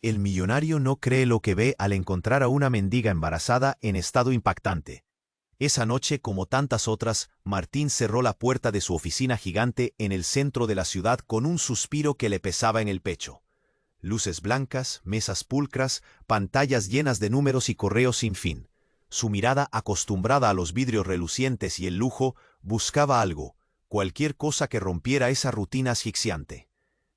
El millonario no cree lo que ve al encontrar a una mendiga embarazada en estado impactante. Esa noche, como tantas otras, Martín cerró la puerta de su oficina gigante en el centro de la ciudad con un suspiro que le pesaba en el pecho. Luces blancas, mesas pulcras, pantallas llenas de números y correos sin fin. Su mirada, acostumbrada a los vidrios relucientes y el lujo, buscaba algo, cualquier cosa que rompiera esa rutina asfixiante.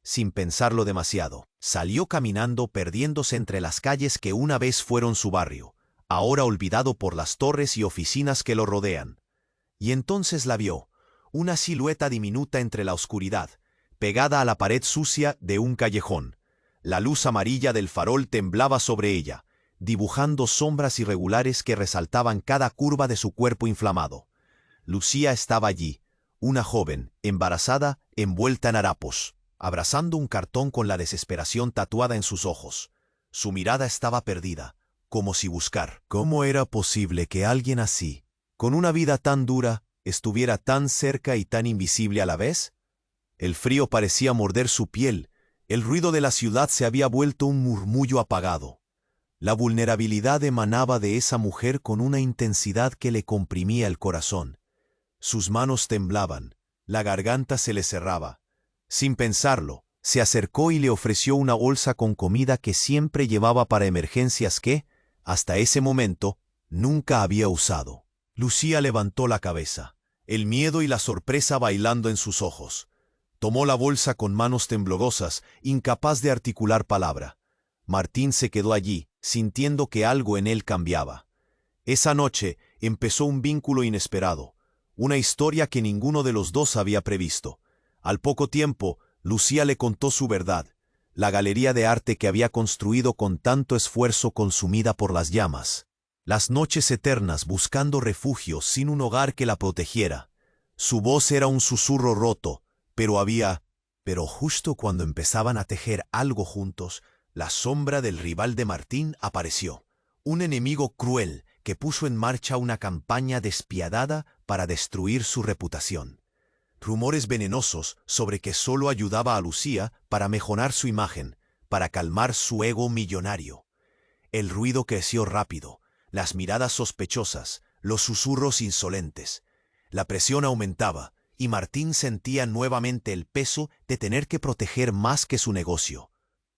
Sin pensarlo demasiado, salió caminando perdiéndose entre las calles que una vez fueron su barrio, ahora olvidado por las torres y oficinas que lo rodean. Y entonces la vio, una silueta diminuta entre la oscuridad, pegada a la pared sucia de un callejón. La luz amarilla del farol temblaba sobre ella, dibujando sombras irregulares que resaltaban cada curva de su cuerpo inflamado. Lucía estaba allí, una joven, embarazada, envuelta en harapos, abrazando un cartón con la desesperación tatuada en sus ojos. Su mirada estaba perdida, como si buscar. ¿Cómo era posible que alguien así, con una vida tan dura, estuviera tan cerca y tan invisible a la vez? El frío parecía morder su piel. El ruido de la ciudad se había vuelto un murmullo apagado. La vulnerabilidad emanaba de esa mujer con una intensidad que le comprimía el corazón. Sus manos temblaban, la garganta se le cerraba. Sin pensarlo, se acercó y le ofreció una bolsa con comida que siempre llevaba para emergencias que, hasta ese momento, nunca había usado. Lucía levantó la cabeza, el miedo y la sorpresa bailando en sus ojos. Tomó la bolsa con manos temblorosas, incapaz de articular palabra. Martín se quedó allí, sintiendo que algo en él cambiaba. Esa noche empezó un vínculo inesperado, una historia que ninguno de los dos había previsto. Al poco tiempo, Lucía le contó su verdad, la galería de arte que había construido con tanto esfuerzo consumida por las llamas. Las noches eternas buscando refugio sin un hogar que la protegiera. Su voz era un susurro roto, pero justo cuando empezaban a tejer algo juntos, la sombra del rival de Martín apareció. Un enemigo cruel que puso en marcha una campaña despiadada para destruir su reputación. Rumores venenosos sobre que solo ayudaba a Lucía para mejorar su imagen, para calmar su ego millonario. El ruido creció rápido, las miradas sospechosas, los susurros insolentes. La presión aumentaba, y Martín sentía nuevamente el peso de tener que proteger más que su negocio.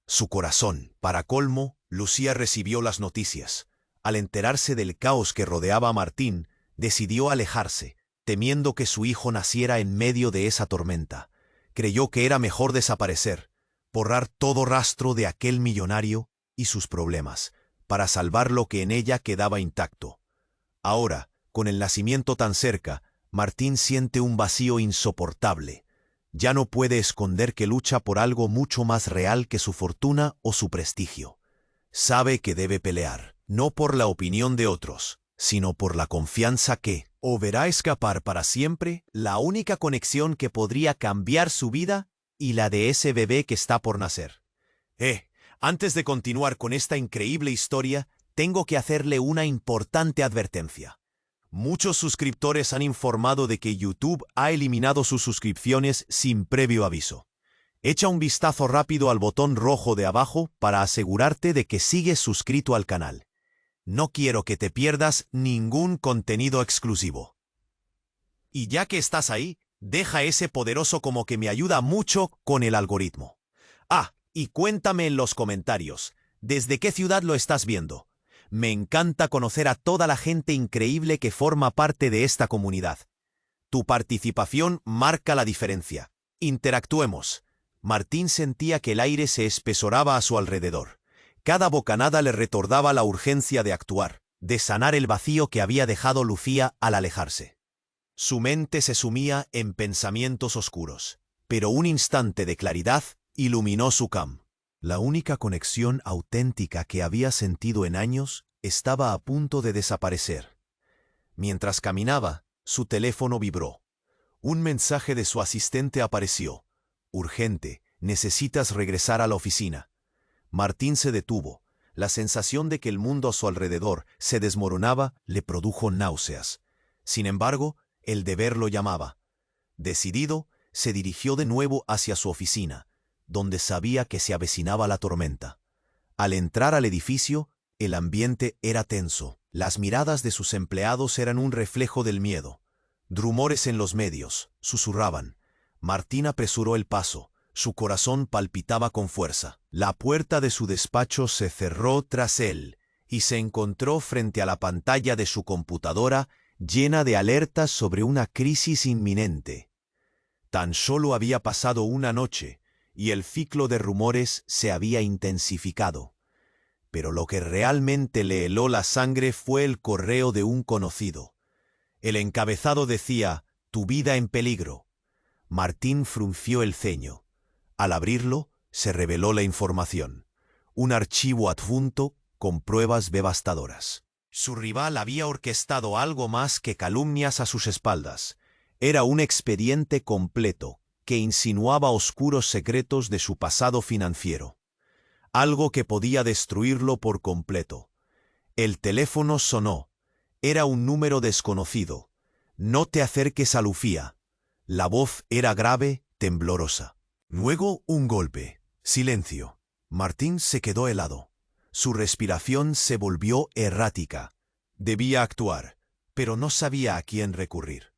Su corazón. Para colmo, Lucía recibió las noticias. Al enterarse del caos que rodeaba a Martín, decidió alejarse, temiendo que su hijo naciera en medio de esa tormenta. Creyó que era mejor desaparecer, borrar todo rastro de aquel millonario y sus problemas, para salvar lo que en ella quedaba intacto. Ahora, con el nacimiento tan cerca, Martín siente un vacío insoportable. Ya no puede esconder que lucha por algo mucho más real que su fortuna o su prestigio. Sabe que debe pelear, no por la opinión de otros, sino por la confianza que, o verá escapar para siempre, la única conexión que podría cambiar su vida y la de ese bebé que está por nacer. Antes de continuar con esta increíble historia, tengo que hacerle una importante advertencia. Muchos suscriptores han informado de que YouTube ha eliminado sus suscripciones sin previo aviso. Echa un vistazo rápido al botón rojo de abajo para asegurarte de que sigues suscrito al canal. No quiero que te pierdas ningún contenido exclusivo. Y ya que estás ahí, deja ese poderoso como que me ayuda mucho con el algoritmo. Y cuéntame en los comentarios, ¿desde qué ciudad lo estás viendo? Me encanta conocer a toda la gente increíble que forma parte de esta comunidad. Tu participación marca la diferencia. Interactuemos. Martín sentía que el aire se espesoraba a su alrededor. Cada bocanada le recordaba la urgencia de actuar, de sanar el vacío que había dejado Lucía al alejarse. Su mente se sumía en pensamientos oscuros, pero un instante de claridad iluminó su campo. La única conexión auténtica que había sentido en años estaba a punto de desaparecer. Mientras caminaba, su teléfono vibró. Un mensaje de su asistente apareció. Urgente, necesitas regresar a la oficina. Martín se detuvo. La sensación de que el mundo a su alrededor se desmoronaba le produjo náuseas. Sin embargo, el deber lo llamaba. Decidido, se dirigió de nuevo hacia su oficina, donde sabía que se avecinaba la tormenta. Al entrar al edificio, el ambiente era tenso. Las miradas de sus empleados eran un reflejo del miedo. Rumores en los medios, susurraban. Martín apresuró el paso. Su corazón palpitaba con fuerza. La puerta de su despacho se cerró tras él y se encontró frente a la pantalla de su computadora llena de alertas sobre una crisis inminente. Tan solo había pasado una noche y el ciclo de rumores se había intensificado. Pero lo que realmente le heló la sangre fue el correo de un conocido. El encabezado decía: «Tu vida en peligro». Martín frunció el ceño. Al abrirlo, se reveló la información. Un archivo adjunto con pruebas devastadoras. Su rival había orquestado algo más que calumnias a sus espaldas. Era un expediente completo que insinuaba oscuros secretos de su pasado financiero. Algo que podía destruirlo por completo. El teléfono sonó. Era un número desconocido. «No te acerques a Lucía». La voz era grave, temblorosa. Luego un golpe. Silencio. Martín se quedó helado. Su respiración se volvió errática. Debía actuar, pero no sabía a quién recurrir.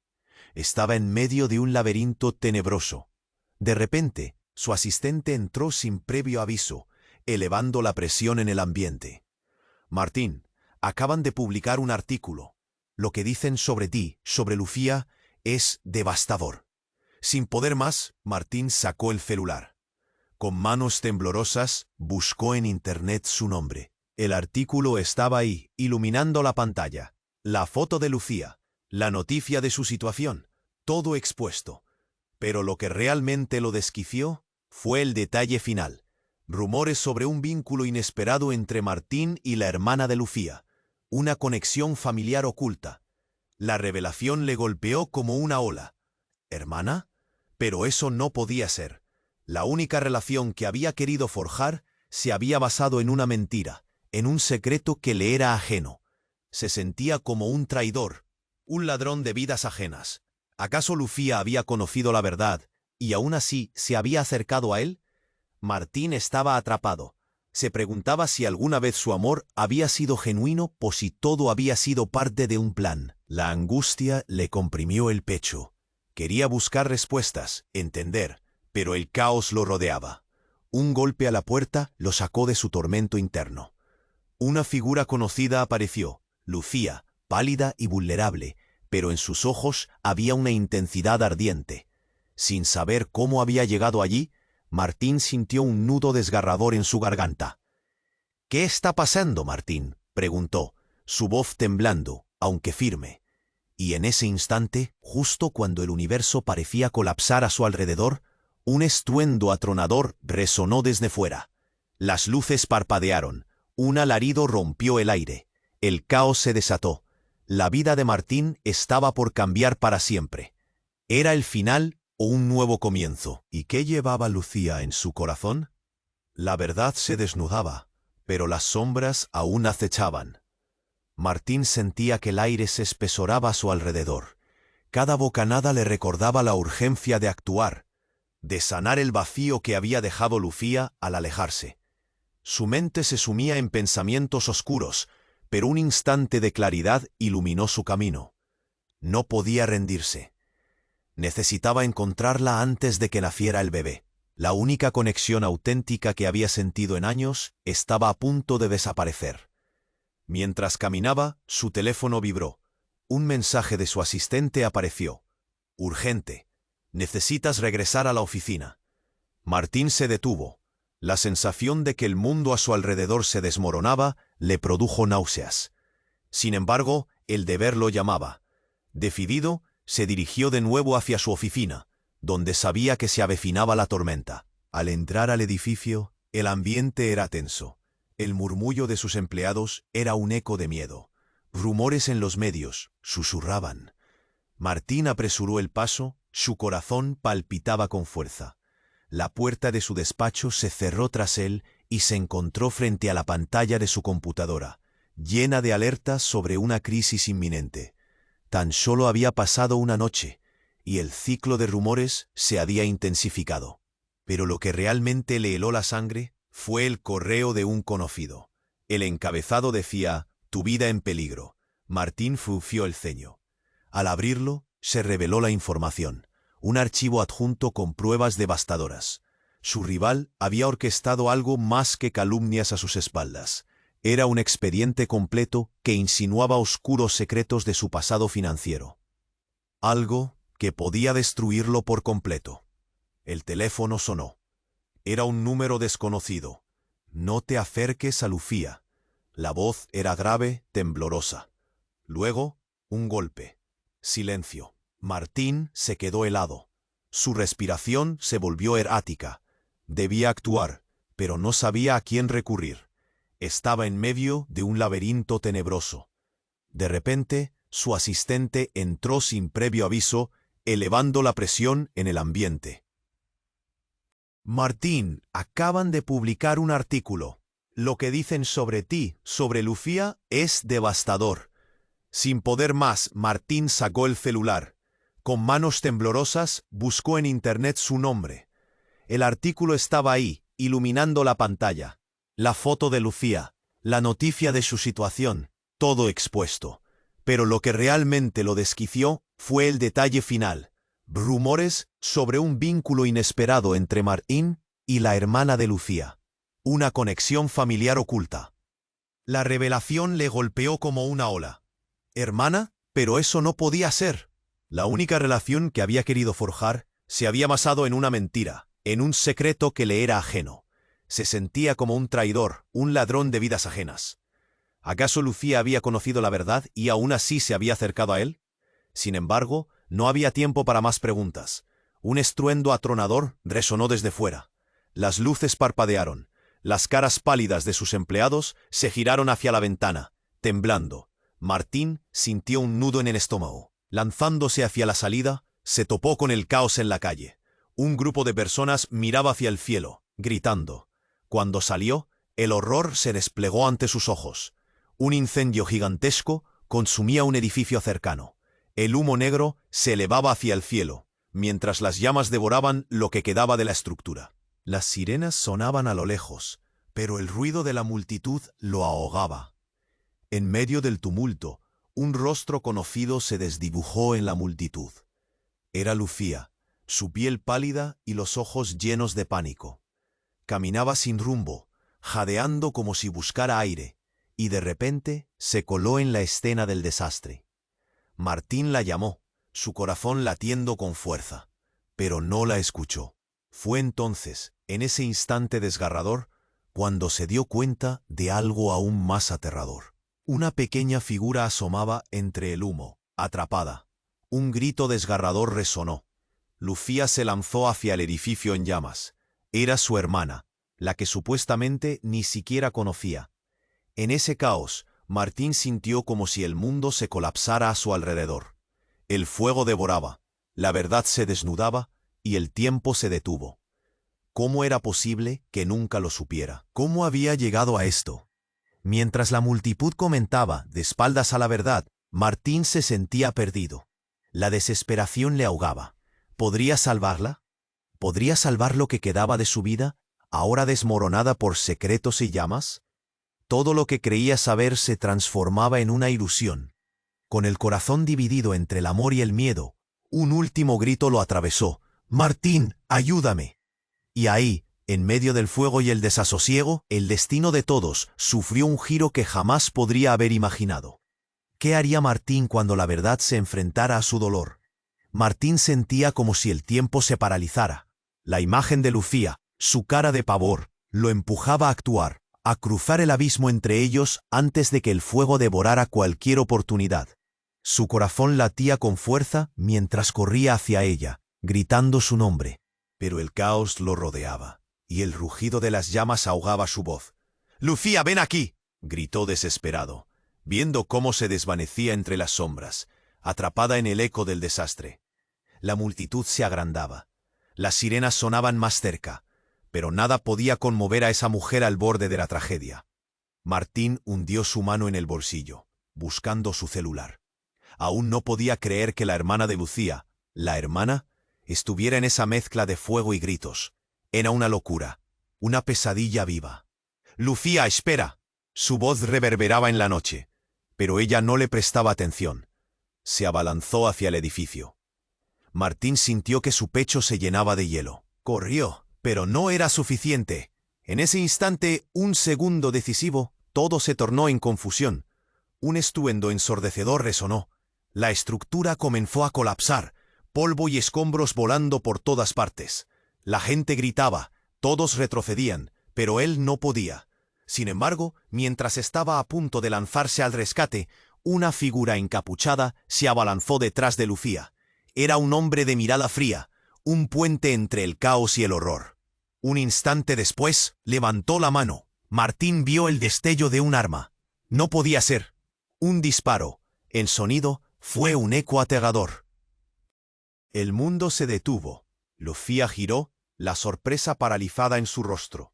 Estaba en medio de un laberinto tenebroso. De repente, su asistente entró sin previo aviso, elevando la presión en el ambiente. «Martín, acaban de publicar un artículo. Lo que dicen sobre ti, sobre Lucía, es devastador». Sin poder más, Martín sacó el celular. Con manos temblorosas, buscó en internet su nombre. El artículo estaba ahí, iluminando la pantalla. La foto de Lucía, la noticia de su situación, todo expuesto. Pero lo que realmente lo desquició fue el detalle final. Rumores sobre un vínculo inesperado entre Martín y la hermana de Lucía. Una conexión familiar oculta. La revelación le golpeó como una ola. ¿Hermana? Pero eso no podía ser. La única relación que había querido forjar se había basado en una mentira, en un secreto que le era ajeno. Se sentía como un traidor, un ladrón de vidas ajenas. ¿Acaso Lucía había conocido la verdad y aún así se había acercado a él? Martín estaba atrapado. Se preguntaba si alguna vez su amor había sido genuino o si todo había sido parte de un plan. La angustia le comprimió el pecho. Quería buscar respuestas, entender, pero el caos lo rodeaba. Un golpe a la puerta lo sacó de su tormento interno. Una figura conocida apareció, Lucía, pálida y vulnerable, pero en sus ojos había una intensidad ardiente. Sin saber cómo había llegado allí, Martín sintió un nudo desgarrador en su garganta. «¿Qué está pasando, Martín?», preguntó, su voz temblando, aunque firme. Y en ese instante, justo cuando el universo parecía colapsar a su alrededor, un estruendo atronador resonó desde fuera. Las luces parpadearon, un alarido rompió el aire, el caos se desató. La vida de Martín estaba por cambiar para siempre. ¿Era el final o un nuevo comienzo? ¿Y qué llevaba Lucía en su corazón? La verdad se desnudaba, pero las sombras aún acechaban. Martín sentía que el aire se espesoraba a su alrededor. Cada bocanada le recordaba la urgencia de actuar, de sanar el vacío que había dejado Lucía al alejarse. Su mente se sumía en pensamientos oscuros, pero un instante de claridad iluminó su camino. No podía rendirse. Necesitaba encontrarla antes de que naciera el bebé. La única conexión auténtica que había sentido en años estaba a punto de desaparecer. Mientras caminaba, su teléfono vibró. Un mensaje de su asistente apareció. «Urgente. Necesitas regresar a la oficina». Martín se detuvo. La sensación de que el mundo a su alrededor se desmoronaba le produjo náuseas. Sin embargo, el deber lo llamaba. Decidido, se dirigió de nuevo hacia su oficina, donde sabía que se avecinaba la tormenta. Al entrar al edificio, el ambiente era tenso. El murmullo de sus empleados era un eco de miedo. Rumores en los medios susurraban. Martín apresuró el paso, su corazón palpitaba con fuerza. La puerta de su despacho se cerró tras él y se encontró frente a la pantalla de su computadora, llena de alertas sobre una crisis inminente. Tan solo había pasado una noche, y el ciclo de rumores se había intensificado. Pero lo que realmente le heló la sangre Fue el correo de un conocido. El encabezado decía, «Tu vida en peligro». Martín frunció el ceño. Al abrirlo, se reveló la información. Un archivo adjunto con pruebas devastadoras. Su rival había orquestado algo más que calumnias a sus espaldas. Era un expediente completo que insinuaba oscuros secretos de su pasado financiero. Algo que podía destruirlo por completo. El teléfono sonó. Era un número desconocido. «No te acerques a Lucía». La voz era grave, temblorosa. Luego, un golpe. Silencio. Martín se quedó helado. Su respiración se volvió errática. Debía actuar, pero no sabía a quién recurrir. Estaba en medio de un laberinto tenebroso. De repente, su asistente entró sin previo aviso, elevando la presión en el ambiente. «Martín, acaban de publicar un artículo. Lo que dicen sobre ti, sobre Lucía, es devastador». Sin poder más, Martín sacó el celular. Con manos temblorosas, buscó en internet su nombre. El artículo estaba ahí, iluminando la pantalla. La foto de Lucía, la noticia de su situación, todo expuesto. Pero lo que realmente lo desquició fue el detalle final. Rumores sobre un vínculo inesperado entre Martín y la hermana de Lucía. Una conexión familiar oculta. La revelación le golpeó como una ola. ¿Hermana? Pero eso no podía ser. La única relación que había querido forjar se había basado en una mentira, en un secreto que le era ajeno. Se sentía como un traidor, un ladrón de vidas ajenas. ¿Acaso Lucía había conocido la verdad y aún así se había acercado a él? Sin embargo, no había tiempo para más preguntas. Un estruendo atronador resonó desde fuera. Las luces parpadearon. Las caras pálidas de sus empleados se giraron hacia la ventana, temblando. Martín sintió un nudo en el estómago. Lanzándose hacia la salida, se topó con el caos en la calle. Un grupo de personas miraba hacia el cielo, gritando. Cuando salió, el horror se desplegó ante sus ojos. Un incendio gigantesco consumía un edificio cercano. El humo negro se elevaba hacia el cielo, mientras las llamas devoraban lo que quedaba de la estructura. Las sirenas sonaban a lo lejos, pero el ruido de la multitud lo ahogaba. En medio del tumulto, un rostro conocido se desdibujó en la multitud. Era Lucía, su piel pálida y los ojos llenos de pánico. Caminaba sin rumbo, jadeando como si buscara aire, y de repente se coló en la escena del desastre. Martín la llamó, su corazón latiendo con fuerza, pero no la escuchó. Fue entonces, en ese instante desgarrador, cuando se dio cuenta de algo aún más aterrador. Una pequeña figura asomaba entre el humo, atrapada. Un grito desgarrador resonó. Lucía se lanzó hacia el edificio en llamas. Era su hermana, la que supuestamente ni siquiera conocía. En ese caos, Martín sintió como si el mundo se colapsara a su alrededor. El fuego devoraba, la verdad se desnudaba y el tiempo se detuvo. ¿Cómo era posible que nunca lo supiera? ¿Cómo había llegado a esto? Mientras la multitud comentaba, de espaldas a la verdad, Martín se sentía perdido. La desesperación le ahogaba. ¿Podría salvarla? ¿Podría salvar lo que quedaba de su vida, ahora desmoronada por secretos y llamas? Todo lo que creía saber se transformaba en una ilusión. Con el corazón dividido entre el amor y el miedo, un último grito lo atravesó. «¡Martín, ayúdame!». Y ahí, en medio del fuego y el desasosiego, el destino de todos sufrió un giro que jamás podría haber imaginado. ¿Qué haría Martín cuando la verdad se enfrentara a su dolor? Martín sentía como si el tiempo se paralizara. La imagen de Lucía, su cara de pavor, lo empujaba a actuar, a cruzar el abismo entre ellos antes de que el fuego devorara cualquier oportunidad. Su corazón latía con fuerza mientras corría hacia ella, gritando su nombre. Pero el caos lo rodeaba, y el rugido de las llamas ahogaba su voz. «¡Lucía, ven aquí!», gritó desesperado, viendo cómo se desvanecía entre las sombras, atrapada en el eco del desastre. La multitud se agrandaba. Las sirenas sonaban más cerca, pero nada podía conmover a esa mujer al borde de la tragedia. Martín hundió su mano en el bolsillo, buscando su celular. Aún no podía creer que la hermana de Lucía, la hermana, estuviera en esa mezcla de fuego y gritos. Era una locura Una pesadilla viva. Lucía, espera. Su voz reverberaba en la noche, pero ella no le prestaba atención. Se abalanzó hacia el edificio. Martín sintió que su pecho se llenaba de hielo. Corrió, pero no era suficiente. En ese instante, un segundo decisivo, todo se tornó en confusión. Un estruendo ensordecedor resonó. La estructura comenzó a colapsar, polvo y escombros volando por todas partes. La gente gritaba, todos retrocedían, pero él no podía. Sin embargo, mientras estaba a punto de lanzarse al rescate, una figura encapuchada se abalanzó detrás de Lucía. Era un hombre de mirada fría, un puente entre el caos y el horror. Un instante después, levantó la mano. Martín vio el destello de un arma. No podía ser. Un disparo. El sonido fue un eco aterrador. El mundo se detuvo. Lucía giró, la sorpresa paralizada en su rostro.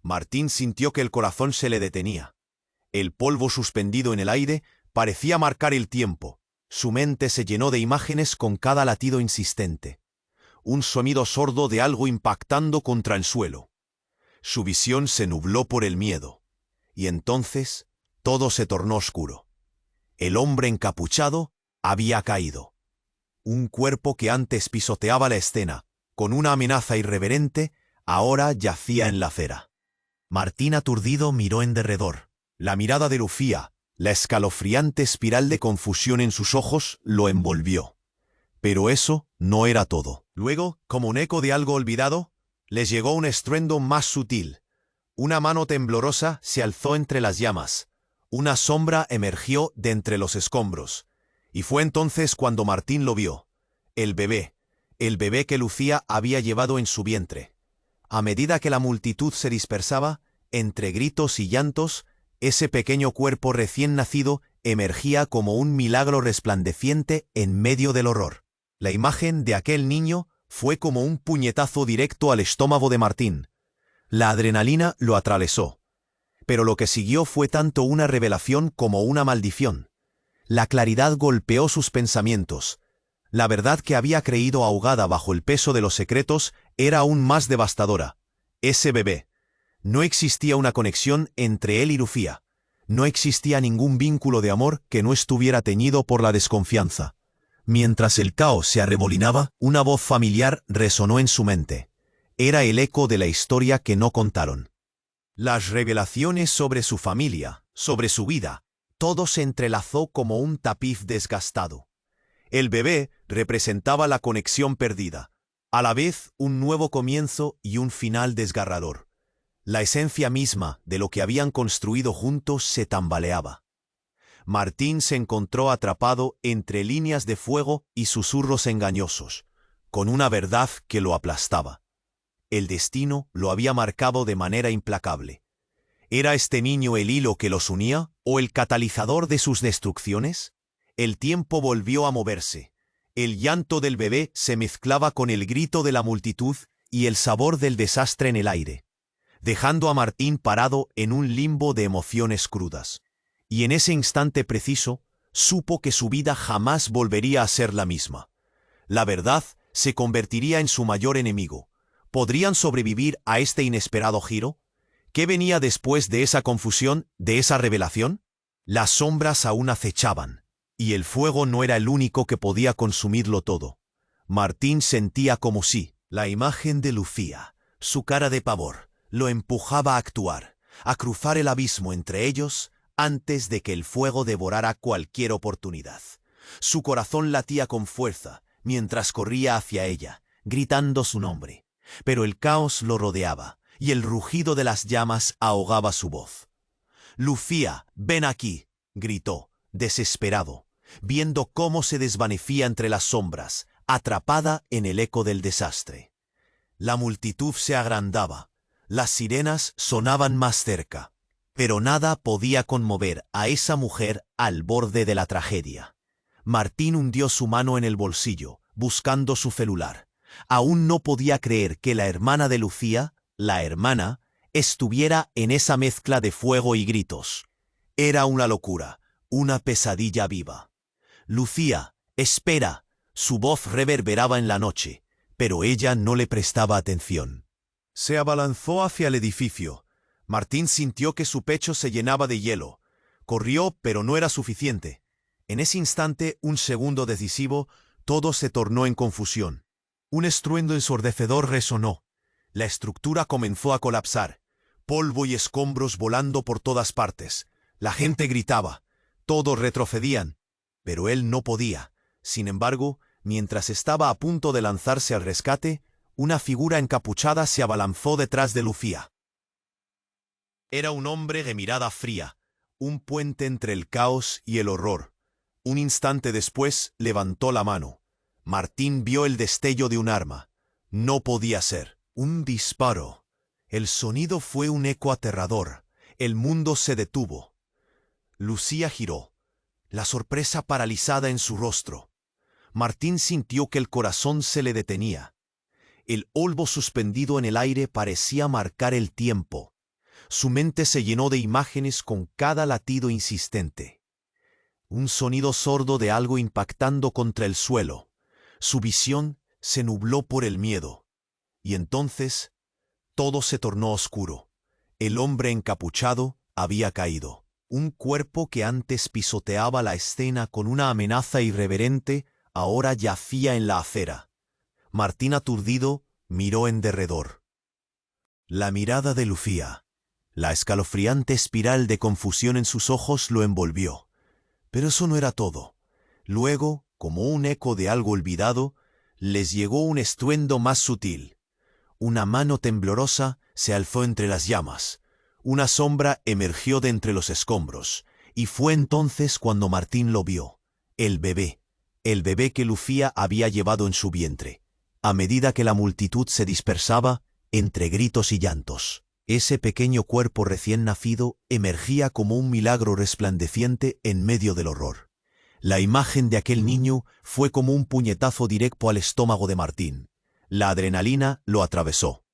Martín sintió que el corazón se le detenía. El polvo suspendido en el aire parecía marcar el tiempo. Su mente se llenó de imágenes con cada latido insistente. Un sonido sordo de algo impactando contra el suelo. Su visión se nubló por el miedo. Y entonces, todo se tornó oscuro. El hombre encapuchado había caído. Un cuerpo que antes pisoteaba la escena, con una amenaza irreverente, ahora yacía en la acera. Martín aturdido miró en derredor. La mirada de Lucía, la escalofriante espiral de confusión en sus ojos, lo envolvió. Pero eso no era todo. Luego, como un eco de algo olvidado, les llegó un estruendo más sutil. Una mano temblorosa se alzó entre las llamas. Una sombra emergió de entre los escombros. Y fue entonces cuando Martín lo vio. El bebé que Lucía había llevado en su vientre. A medida que la multitud se dispersaba, entre gritos y llantos, ese pequeño cuerpo recién nacido emergía como un milagro resplandeciente en medio del horror. La imagen de aquel niño fue como un puñetazo directo al estómago de Martín. La adrenalina lo atravesó. Pero lo que siguió fue tanto una revelación como una maldición. La claridad golpeó sus pensamientos. La verdad que había creído ahogada bajo el peso de los secretos era aún más devastadora. Ese bebé. No existía una conexión entre él y Lucía. No existía ningún vínculo de amor que no estuviera teñido por la desconfianza. Mientras el caos se arremolinaba, una voz familiar resonó en su mente. Era el eco de la historia que no contaron. Las revelaciones sobre su familia, sobre su vida, todo se entrelazó como un tapiz desgastado. El bebé representaba la conexión perdida, a la vez un nuevo comienzo y un final desgarrador. La esencia misma de lo que habían construido juntos se tambaleaba. Martín se encontró atrapado entre líneas de fuego y susurros engañosos, con una verdad que lo aplastaba. El destino lo había marcado de manera implacable. ¿Era este niño el hilo que los unía o el catalizador de sus destrucciones? El tiempo volvió a moverse. El llanto del bebé se mezclaba con el grito de la multitud y el sabor del desastre en el aire, dejando a Martín parado en un limbo de emociones crudas. Y en ese instante preciso, supo que su vida jamás volvería a ser la misma. La verdad se convertiría en su mayor enemigo. ¿Podrían sobrevivir a este inesperado giro? ¿Qué venía después de esa confusión, de esa revelación? Las sombras aún acechaban, y el fuego no era el único que podía consumirlo todo. Martín sentía como si la imagen de Lucía, su cara de pavor, lo empujaba a actuar, a cruzar el abismo entre ellos antes de que el fuego devorara cualquier oportunidad. Su corazón latía con fuerza mientras corría hacia ella, gritando su nombre. Pero el caos lo rodeaba, y el rugido de las llamas ahogaba su voz. «Lucía, ven aquí», gritó, desesperado, viendo cómo se desvanecía entre las sombras, atrapada en el eco del desastre. La multitud se agrandaba, las sirenas sonaban más cerca, pero nada podía conmover a esa mujer al borde de la tragedia. Martín hundió su mano en el bolsillo, buscando su celular. Aún no podía creer que la hermana de Lucía, la hermana, estuviera en esa mezcla de fuego y gritos. Era una locura, una pesadilla viva. «Lucía, espera», su voz reverberaba en la noche, pero ella no le prestaba atención. Se abalanzó hacia el edificio. Martín sintió que su pecho se llenaba de hielo. Corrió, pero no era suficiente. En ese instante, un segundo decisivo, todo se tornó en confusión. Un estruendo ensordecedor resonó. La estructura comenzó a colapsar. Polvo y escombros volando por todas partes. La gente gritaba. Todos retrocedían. Pero él no podía. Sin embargo, mientras estaba a punto de lanzarse al rescate, una figura encapuchada se abalanzó detrás de Lucía. Era un hombre de mirada fría, un puente entre el caos y el horror. Un instante después levantó la mano. Martín vio el destello de un arma. No podía ser. Un disparo. El sonido fue un eco aterrador. El mundo se detuvo. Lucía giró, la sorpresa paralizada en su rostro. Martín sintió que el corazón se le detenía. El polvo suspendido en el aire parecía marcar el tiempo. Su mente se llenó de imágenes con cada latido insistente. Un sonido sordo de algo impactando contra el suelo. Su visión se nubló por el miedo. Y entonces, todo se tornó oscuro. El hombre encapuchado había caído. Un cuerpo que antes pisoteaba la escena con una amenaza irreverente, ahora yacía en la acera. Martín, aturdido, miró en derredor. La mirada de Lucía, la escalofriante espiral de confusión en sus ojos lo envolvió. Pero eso no era todo. Luego, como un eco de algo olvidado, les llegó un estruendo más sutil. Una mano temblorosa se alzó entre las llamas. Una sombra emergió de entre los escombros, y fue entonces cuando Martín lo vio. El bebé que Lucía había llevado en su vientre. A medida que la multitud se dispersaba, entre gritos y llantos, ese pequeño cuerpo recién nacido emergía como un milagro resplandeciente en medio del horror. La imagen de aquel niño fue como un puñetazo directo al estómago de Martín. La adrenalina lo atravesó.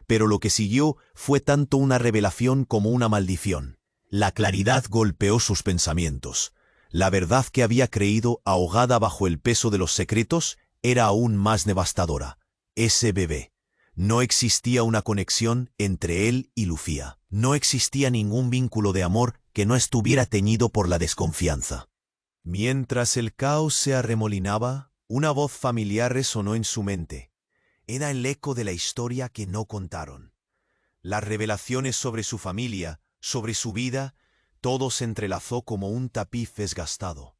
Pero lo que siguió fue tanto una revelación como una maldición. La claridad golpeó sus pensamientos. La verdad que había creído ahogada bajo el peso de los secretos era aún más devastadora. Ese bebé. No existía una conexión entre él y Lucía. No existía ningún vínculo de amor que no estuviera teñido por la desconfianza. Mientras el caos se arremolinaba, una voz familiar resonó en su mente. Era el eco de la historia que no contaron. Las revelaciones sobre su familia, sobre su vida, todo se entrelazó como un tapiz desgastado.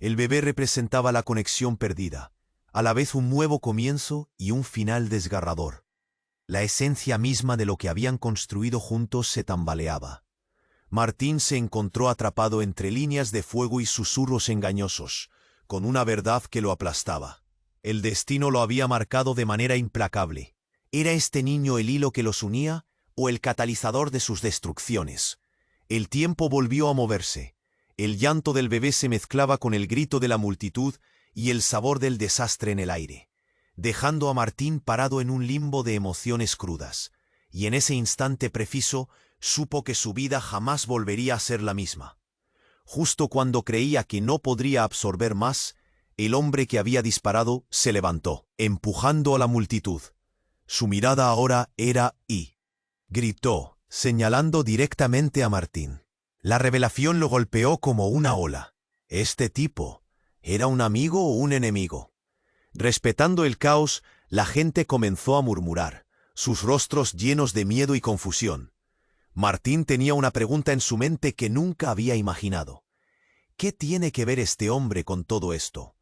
El bebé representaba la conexión perdida, a la vez un nuevo comienzo y un final desgarrador. La esencia misma de lo que habían construido juntos se tambaleaba. Martín se encontró atrapado entre líneas de fuego y susurros engañosos, con una verdad que lo aplastaba. El destino lo había marcado de manera implacable. ¿Era este niño el hilo que los unía o el catalizador de sus destrucciones? El tiempo volvió a moverse. El llanto del bebé se mezclaba con el grito de la multitud y el sabor del desastre en el aire, dejando a Martín parado en un limbo de emociones crudas. Y en ese instante preciso supo que su vida jamás volvería a ser la misma. Justo cuando creía que no podría absorber más, el hombre que había disparado se levantó, empujando a la multitud. Su mirada ahora era y gritó, señalando directamente a Martín. La revelación lo golpeó como una ola. ¿Este tipo era un amigo o un enemigo? Respetando el caos, la gente comenzó a murmurar, sus rostros llenos de miedo y confusión. Martín tenía una pregunta en su mente que nunca había imaginado. ¿Qué tiene que ver este hombre con todo esto?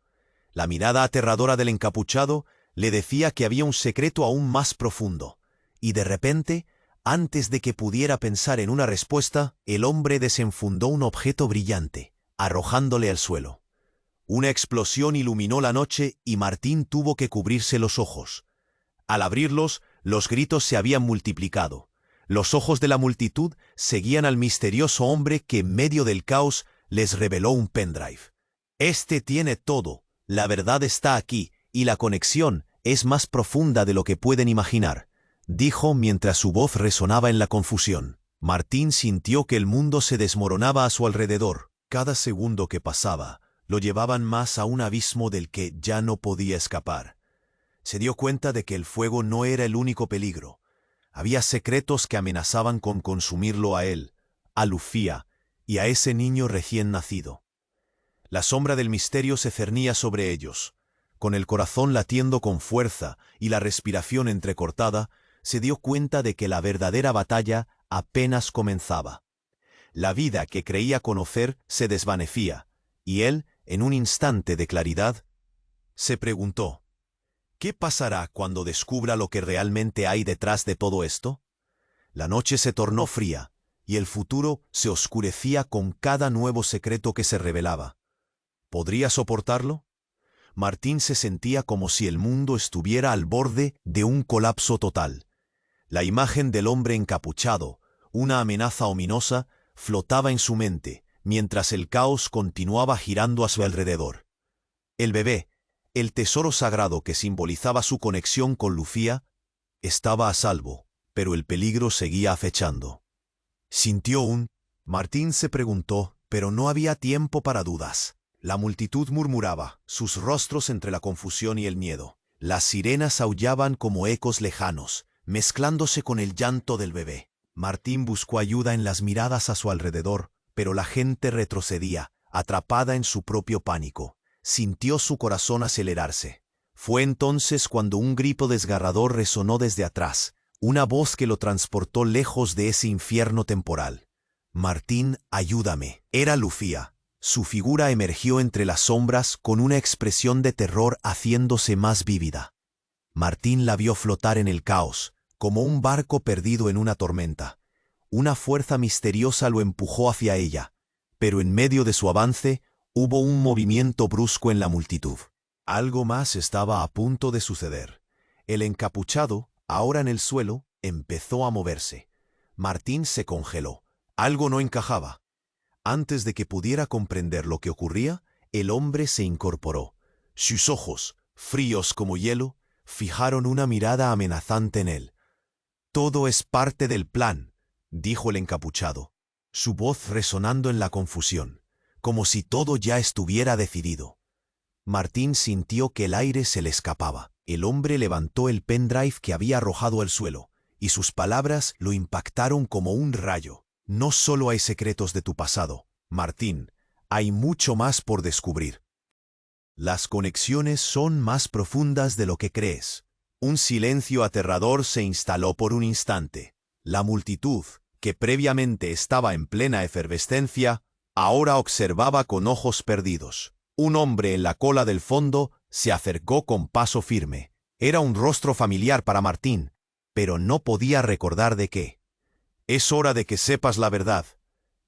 La mirada aterradora del encapuchado le decía que había un secreto aún más profundo. Y de repente, antes de que pudiera pensar en una respuesta, el hombre desenfundó un objeto brillante, arrojándole al suelo. Una explosión iluminó la noche y Martín tuvo que cubrirse los ojos. Al abrirlos, los gritos se habían multiplicado. Los ojos de la multitud seguían al misterioso hombre que en medio del caos les reveló un pendrive. Este tiene todo. La verdad está aquí, y la conexión es más profunda de lo que pueden imaginar, dijo mientras su voz resonaba en la confusión. Martín sintió que el mundo se desmoronaba a su alrededor. Cada segundo que pasaba, lo llevaban más a un abismo del que ya no podía escapar. Se dio cuenta de que el fuego no era el único peligro. Había secretos que amenazaban con consumirlo a él, a Lucía y a ese niño recién nacido. La sombra del misterio se cernía sobre ellos. Con el corazón latiendo con fuerza y la respiración entrecortada, se dio cuenta de que la verdadera batalla apenas comenzaba. La vida que creía conocer se desvanecía, y él, en un instante de claridad, se preguntó: ¿qué pasará cuando descubra lo que realmente hay detrás de todo esto? La noche se tornó fría, y el futuro se oscurecía con cada nuevo secreto que se revelaba. ¿Podría soportarlo? Martín se sentía como si el mundo estuviera al borde de un colapso total. La imagen del hombre encapuchado, una amenaza ominosa, flotaba en su mente, mientras el caos continuaba girando a su alrededor. El bebé, el tesoro sagrado que simbolizaba su conexión con Lucía, estaba a salvo, pero el peligro seguía acechando. Martín se preguntó, pero no había tiempo para dudas. La multitud murmuraba, sus rostros entre la confusión y el miedo. Las sirenas aullaban como ecos lejanos, mezclándose con el llanto del bebé. Martín buscó ayuda en las miradas a su alrededor, pero la gente retrocedía, atrapada en su propio pánico. Sintió su corazón acelerarse. Fue entonces cuando un grito desgarrador resonó desde atrás, una voz que lo transportó lejos de ese infierno temporal. «Martín, ayúdame». Era Lucía. Su figura emergió entre las sombras con una expresión de terror haciéndose más vívida. Martín la vio flotar en el caos, como un barco perdido en una tormenta. Una fuerza misteriosa lo empujó hacia ella, pero en medio de su avance hubo un movimiento brusco en la multitud. Algo más estaba a punto de suceder. El encapuchado, ahora en el suelo, empezó a moverse. Martín se congeló. Algo no encajaba. Antes de que pudiera comprender lo que ocurría, el hombre se incorporó. Sus ojos, fríos como hielo, fijaron una mirada amenazante en él. «Todo es parte del plan», dijo el encapuchado, su voz resonando en la confusión, como si todo ya estuviera decidido. Martín sintió que el aire se le escapaba. El hombre levantó el pendrive que había arrojado al suelo, y sus palabras lo impactaron como un rayo. «No solo hay secretos de tu pasado, Martín, hay mucho más por descubrir. Las conexiones son más profundas de lo que crees». Un silencio aterrador se instaló por un instante. La multitud, que previamente estaba en plena efervescencia, ahora observaba con ojos perdidos. Un hombre en la cola del fondo se acercó con paso firme. Era un rostro familiar para Martín, pero no podía recordar de qué. «Es hora de que sepas la verdad».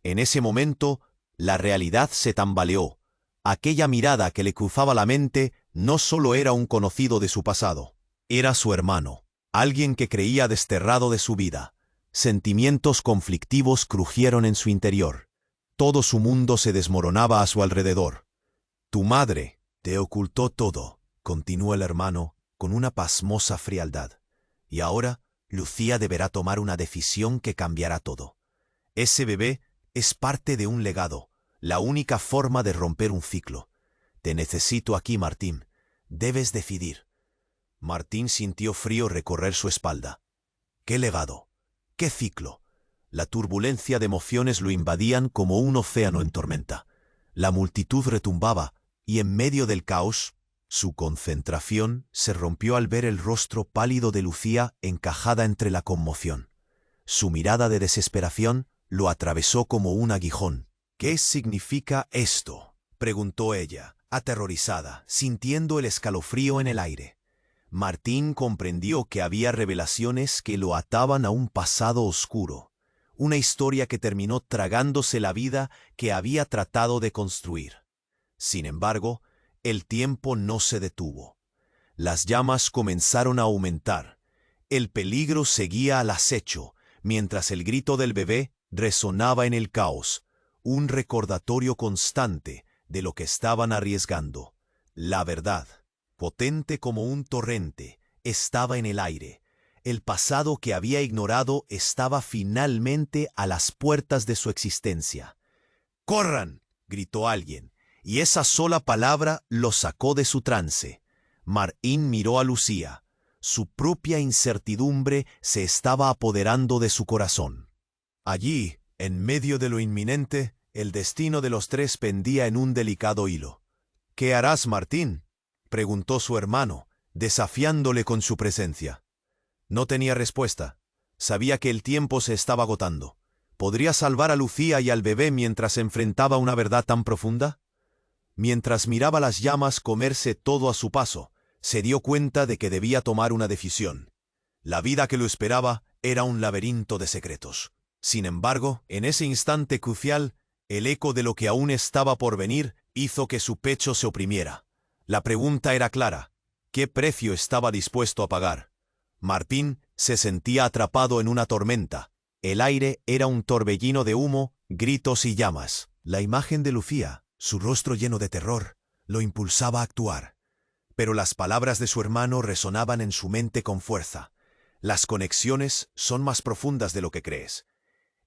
En ese momento, la realidad se tambaleó. Aquella mirada que le cruzaba la mente no solo era un conocido de su pasado. Era su hermano, alguien que creía desterrado de su vida. Sentimientos conflictivos crujieron en su interior. Todo su mundo se desmoronaba a su alrededor. «Tu madre te ocultó todo», continuó el hermano con una pasmosa frialdad. «Y ahora Lucía deberá tomar una decisión que cambiará todo. Ese bebé es parte de un legado, la única forma de romper un ciclo. Te necesito aquí, Martín. Debes decidir». Martín sintió frío recorrer su espalda. ¿Qué legado? ¿Qué ciclo? La turbulencia de emociones lo invadían como un océano en tormenta. La multitud retumbaba, y en medio del caos, su concentración se rompió al ver el rostro pálido de Lucía encajada entre la conmoción. Su mirada de desesperación lo atravesó como un aguijón. «¿Qué significa esto?», preguntó ella, aterrorizada, sintiendo el escalofrío en el aire. Martín comprendió que había revelaciones que lo ataban a un pasado oscuro, una historia que terminó tragándose la vida que había tratado de construir. Sin embargo, el tiempo no se detuvo. Las llamas comenzaron a aumentar. El peligro seguía al acecho, mientras el grito del bebé resonaba en el caos, un recordatorio constante de lo que estaban arriesgando. La verdad, potente como un torrente, estaba en el aire. El pasado que había ignorado estaba finalmente a las puertas de su existencia. «¡Corran!», gritó alguien, y esa sola palabra lo sacó de su trance. Martín miró a Lucía. su propia incertidumbre se estaba apoderando de su corazón. Allí, en medio de lo inminente, el destino de los tres pendía en un delicado hilo. «¿Qué harás, Martín?», preguntó su hermano, desafiándole con su presencia. No tenía respuesta. Sabía que el tiempo se estaba agotando. ¿Podría salvar a Lucía y al bebé mientras enfrentaba una verdad tan profunda? Mientras miraba las llamas comerse todo a su paso, se dio cuenta de que debía tomar una decisión. La vida que lo esperaba era un laberinto de secretos. Sin embargo, en ese instante crucial, el eco de lo que aún estaba por venir hizo que su pecho se oprimiera. La pregunta era clara: ¿qué precio estaba dispuesto a pagar? Martín se sentía atrapado en una tormenta. El aire era un torbellino de humo, gritos y llamas. La imagen de Lucía, su rostro lleno de terror, lo impulsaba a actuar. Pero las palabras de su hermano resonaban en su mente con fuerza. Las conexiones son más profundas de lo que crees.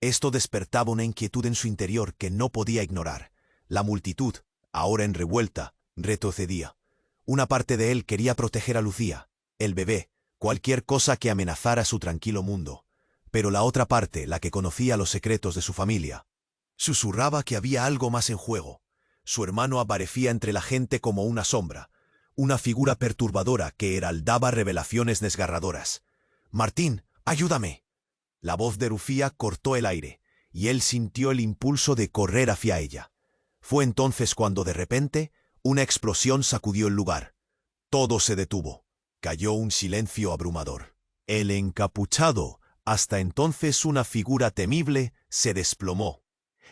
Esto despertaba una inquietud en su interior que no podía ignorar. La multitud, ahora en revuelta, retrocedía. Una parte de él quería proteger a Lucía, el bebé, cualquier cosa que amenazara su tranquilo mundo. Pero la otra parte, la que conocía los secretos de su familia, susurraba que había algo más en juego. Su hermano aparecía entre la gente como una sombra, una figura perturbadora que heraldaba revelaciones desgarradoras. «Martín, ayúdame». La voz de Lucía cortó el aire, y él sintió el impulso de correr hacia ella. Fue entonces cuando de repente una explosión sacudió el lugar. Todo se detuvo. Cayó un silencio abrumador. El encapuchado, hasta entonces una figura temible, se desplomó.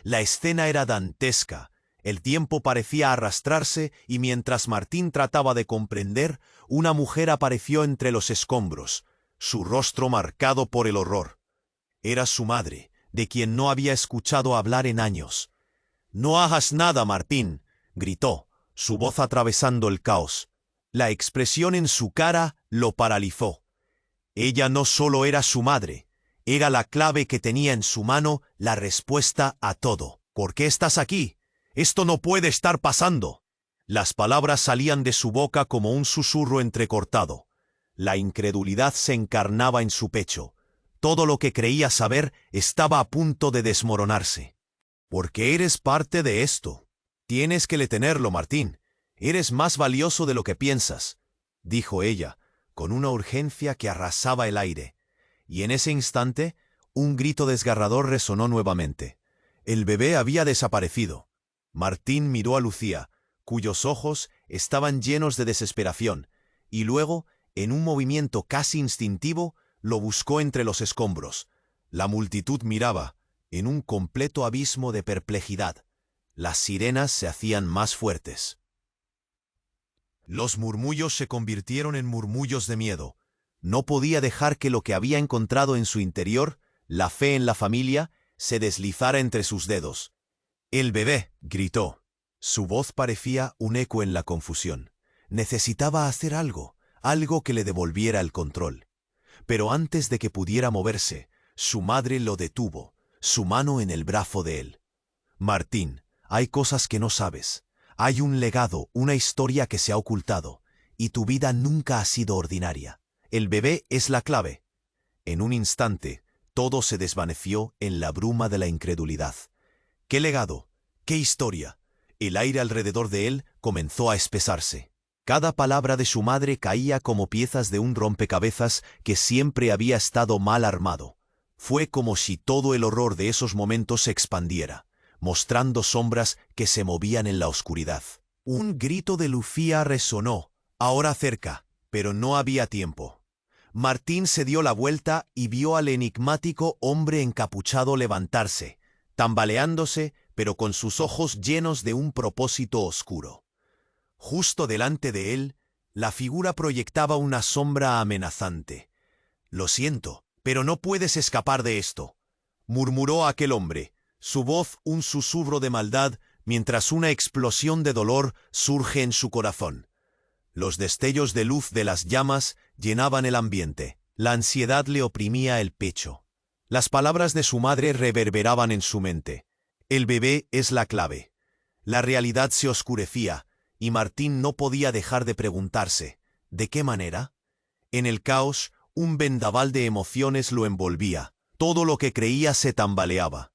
La escena era dantesca. El tiempo parecía arrastrarse y mientras Martín trataba de comprender, una mujer apareció entre los escombros, su rostro marcado por el horror. Era su madre, de quien no había escuchado hablar en años. «No hagas nada, Martín», gritó, su voz atravesando el caos. La expresión en su cara lo paralizó. Ella no solo era su madre, era la clave que tenía en su mano la respuesta a todo. «¿Por qué estás aquí? Esto no puede estar pasando». Las palabras salían de su boca como un susurro entrecortado. La incredulidad se encarnaba en su pecho. Todo lo que creía saber estaba a punto de desmoronarse. «Porque eres parte de esto. Tienes que detenerlo, Martín. Eres más valioso de lo que piensas», dijo ella, con una urgencia que arrasaba el aire. Y en ese instante, un grito desgarrador resonó nuevamente. El bebé había desaparecido. Martín miró a Lucía, cuyos ojos estaban llenos de desesperación, y luego, en un movimiento casi instintivo, lo buscó entre los escombros. La multitud miraba, en un completo abismo de perplejidad. Las sirenas se hacían más fuertes. Los murmullos se convirtieron en murmullos de miedo. No podía dejar que lo que había encontrado en su interior, la fe en la familia, se deslizara entre sus dedos. «El bebé», gritó. Su voz parecía un eco en la confusión. Necesitaba hacer algo que le devolviera el control. Pero antes de que pudiera moverse, su madre lo detuvo, su mano en el brazo de él. «Martín, hay cosas que no sabes. Hay un legado, una historia que se ha ocultado, y tu vida nunca ha sido ordinaria. El bebé es la clave». En un instante, todo se desvaneció en la bruma de la incredulidad. ¿Qué legado? ¿Qué historia? El aire alrededor de él comenzó a espesarse. Cada palabra de su madre caía como piezas de un rompecabezas que siempre había estado mal armado. Fue como si todo el horror de esos momentos se expandiera, mostrando sombras que se movían en la oscuridad. Un grito de Lucía resonó, ahora cerca, pero no había tiempo. Martín se dio la vuelta y vio al enigmático hombre encapuchado levantarse, tambaleándose, pero con sus ojos llenos de un propósito oscuro. Justo delante de él, la figura proyectaba una sombra amenazante. «Lo siento, pero no puedes escapar de esto», murmuró aquel hombre, su voz un susurro de maldad mientras una explosión de dolor surge en su corazón. Los destellos de luz de las llamas llenaban el ambiente. La ansiedad le oprimía el pecho. Las palabras de su madre reverberaban en su mente. El bebé es la clave. La realidad se oscurecía, y Martín no podía dejar de preguntarse, ¿de qué manera? En el caos, un vendaval de emociones lo envolvía. Todo lo que creía se tambaleaba.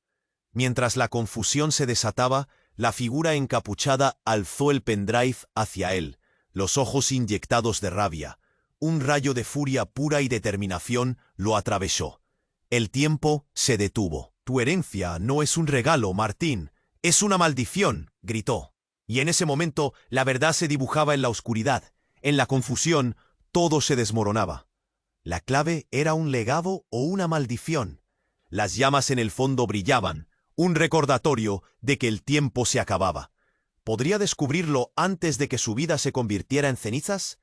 Mientras la confusión se desataba, la figura encapuchada alzó el pendrive hacia él, los ojos inyectados de rabia. Un rayo de furia pura y determinación lo atravesó. El tiempo se detuvo. «Tu herencia no es un regalo, Martín, es una maldición», gritó. Y en ese momento la verdad se dibujaba en la oscuridad. En la confusión, todo se desmoronaba. La clave era un legado o una maldición. Las llamas en el fondo brillaban, un recordatorio de que el tiempo se acababa. ¿Podría descubrirlo antes de que su vida se convirtiera en cenizas?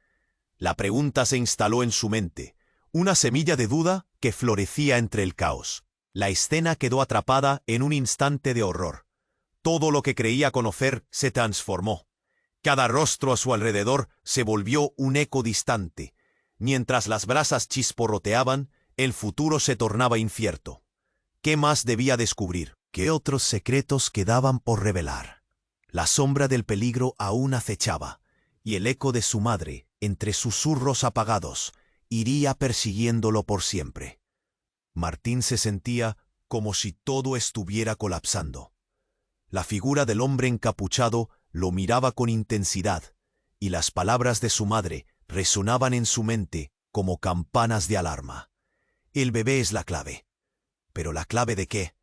La pregunta se instaló en su mente, una semilla de duda que florecía entre el caos. La escena quedó atrapada en un instante de horror. Todo lo que creía conocer se transformó. Cada rostro a su alrededor se volvió un eco distante. Mientras las brasas chisporroteaban, el futuro se tornaba incierto. ¿Qué más debía descubrir? ¿Qué otros secretos quedaban por revelar? La sombra del peligro aún acechaba, y el eco de su madre, entre susurros apagados, iría persiguiéndolo por siempre. Martín se sentía como si todo estuviera colapsando. La figura del hombre encapuchado lo miraba con intensidad, y las palabras de su madre resonaban en su mente como campanas de alarma. El bebé es la clave. ¿Pero la clave de qué?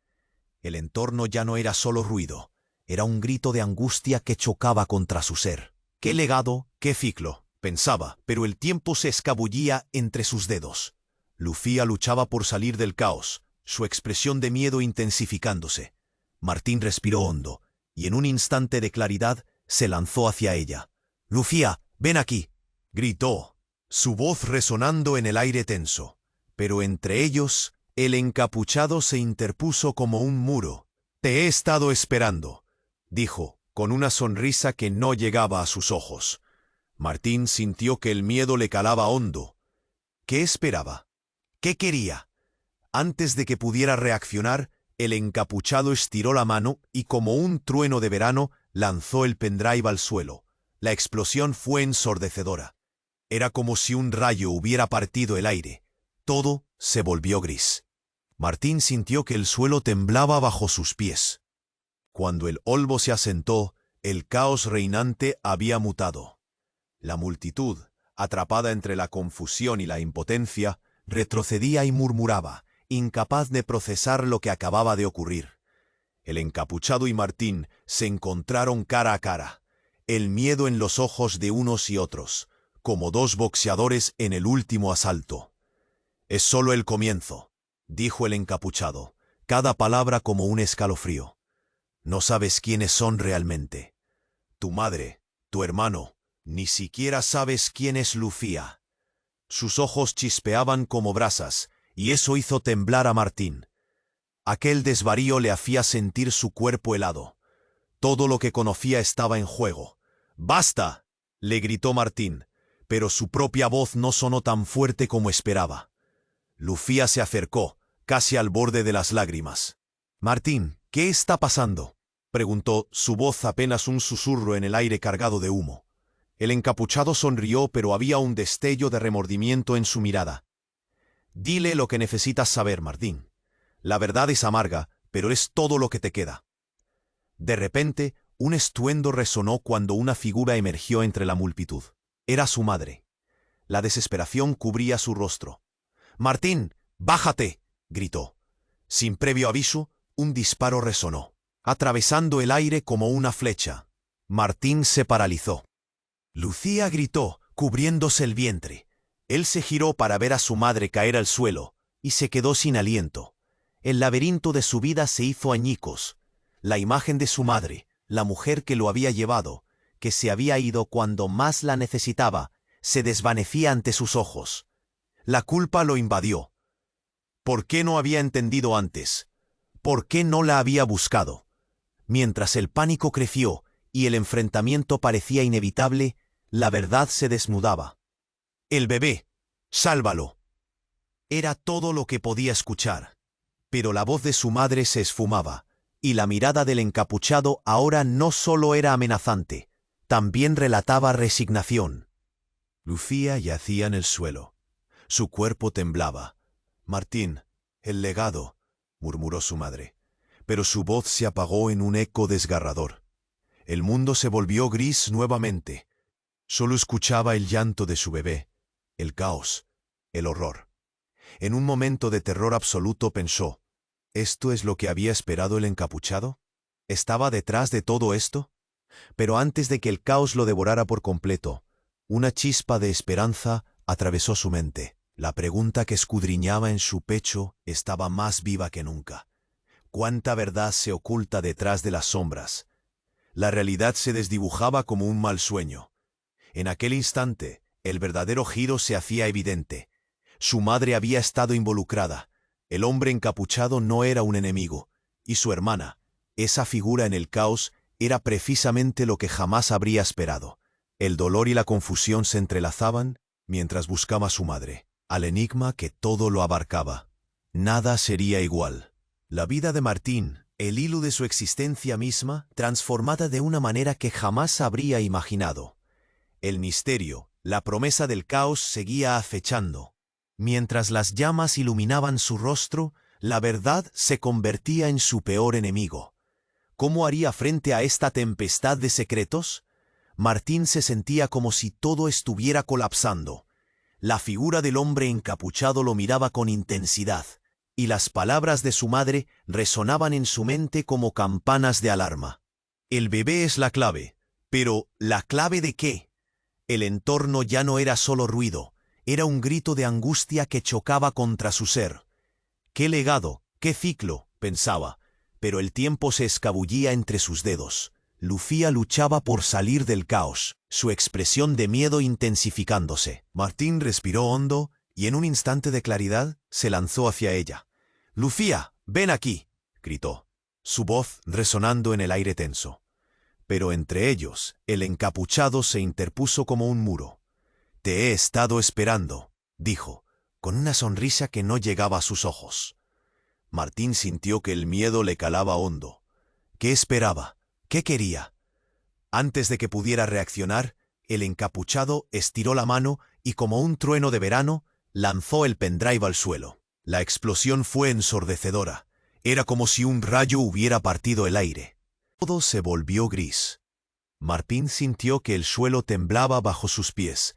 El entorno ya no era solo ruido, era un grito de angustia que chocaba contra su ser. «¿Qué legado, qué ciclo?», pensaba, pero el tiempo se escabullía entre sus dedos. Lucía luchaba por salir del caos, su expresión de miedo intensificándose. Martín respiró hondo, y en un instante de claridad se lanzó hacia ella. «Lucía, ven aquí», gritó, su voz resonando en el aire tenso. Pero entre ellos, el encapuchado se interpuso como un muro. «Te he estado esperando», dijo, con una sonrisa que no llegaba a sus ojos. Martín sintió que el miedo le calaba hondo. ¿Qué esperaba? ¿Qué quería? Antes de que pudiera reaccionar, el encapuchado estiró la mano y, como un trueno de verano, lanzó el pendrive al suelo. La explosión fue ensordecedora. Era como si un rayo hubiera partido el aire. Todo se volvió gris. Martín sintió que el suelo temblaba bajo sus pies. Cuando el olmo se asentó, el caos reinante había mutado. La multitud, atrapada entre la confusión y la impotencia, retrocedía y murmuraba, incapaz de procesar lo que acababa de ocurrir. El encapuchado y Martín se encontraron cara a cara, el miedo en los ojos de unos y otros, como dos boxeadores en el último asalto. «Es solo el comienzo», dijo el encapuchado, cada palabra como un escalofrío. «No sabes quiénes son realmente. Tu madre, tu hermano, ni siquiera sabes quién es Lucía». Sus ojos chispeaban como brasas, y eso hizo temblar a Martín. Aquel desvarío le hacía sentir su cuerpo helado. Todo lo que conocía estaba en juego. «¡Basta!», le gritó Martín, pero su propia voz no sonó tan fuerte como esperaba. Lucía se acercó, casi al borde de las lágrimas. «Martín, ¿qué está pasando?», preguntó, su voz apenas un susurro en el aire cargado de humo. El encapuchado sonrió, pero había un destello de remordimiento en su mirada. «Dile lo que necesitas saber, Martín. La verdad es amarga, pero es todo lo que te queda». De repente, un estruendo resonó cuando una figura emergió entre la multitud. Era su madre. La desesperación cubría su rostro. «Martín, bájate», gritó. Sin previo aviso, un disparo resonó, atravesando el aire como una flecha. Martín se paralizó. Lucía gritó, cubriéndose el vientre. Él se giró para ver a su madre caer al suelo, y se quedó sin aliento. El laberinto de su vida se hizo añicos. La imagen de su madre, la mujer que lo había llevado, que se había ido cuando más la necesitaba, se desvanecía ante sus ojos. La culpa lo invadió. ¿Por qué no había entendido antes? ¿Por qué no la había buscado? Mientras el pánico creció y el enfrentamiento parecía inevitable, la verdad se desnudaba. «El bebé, sálvalo». Era todo lo que podía escuchar. Pero la voz de su madre se esfumaba, y la mirada del encapuchado ahora no solo era amenazante, también relataba resignación. Lucía yacía en el suelo, Su cuerpo temblaba. «Martín, el legado», murmuró su madre. Pero su voz se apagó en un eco desgarrador. El mundo se volvió gris nuevamente. Solo escuchaba el llanto de su bebé, el caos, el horror. En un momento de terror absoluto pensó, ¿esto es lo que había esperado el encapuchado? ¿Estaba detrás de todo esto? Pero antes de que el caos lo devorara por completo, una chispa de esperanza atravesó su mente. La pregunta que escudriñaba en su pecho estaba más viva que nunca. ¿Cuánta verdad se oculta detrás de las sombras? La realidad se desdibujaba como un mal sueño. En aquel instante, el verdadero giro se hacía evidente. Su madre había estado involucrada. El hombre encapuchado no era un enemigo. Y su hermana, esa figura en el caos, era precisamente lo que jamás habría esperado. El dolor y la confusión se entrelazaban mientras buscaba a su madre, al enigma que todo lo abarcaba. Nada sería igual. La vida de Martín, el hilo de su existencia misma, transformada de una manera que jamás habría imaginado. El misterio, la promesa del caos seguía acechando. Mientras las llamas iluminaban su rostro, la verdad se convertía en su peor enemigo. ¿Cómo haría frente a esta tempestad de secretos? Martín se sentía como si todo estuviera colapsando. La figura del hombre encapuchado lo miraba con intensidad, y las palabras de su madre resonaban en su mente como campanas de alarma. El bebé es la clave, pero ¿la clave de qué? El entorno ya no era solo ruido, era un grito de angustia que chocaba contra su ser. «¿Qué legado? ¿Qué ciclo?», pensaba, pero el tiempo se escabullía entre sus dedos. Lucía luchaba por salir del caos, su expresión de miedo intensificándose. Martín respiró hondo y en un instante de claridad se lanzó hacia ella. «Lucía, ven aquí», gritó, su voz resonando en el aire tenso. Pero entre ellos, el encapuchado se interpuso como un muro. «Te he estado esperando», dijo, con una sonrisa que no llegaba a sus ojos. Martín sintió que el miedo le calaba hondo. ¿Qué esperaba? ¿Qué quería? Antes de que pudiera reaccionar, el encapuchado estiró la mano y como un trueno de verano, lanzó el pendrive al suelo. La explosión fue ensordecedora. Era como si un rayo hubiera partido el aire. Todo se volvió gris. Martín sintió que el suelo temblaba bajo sus pies.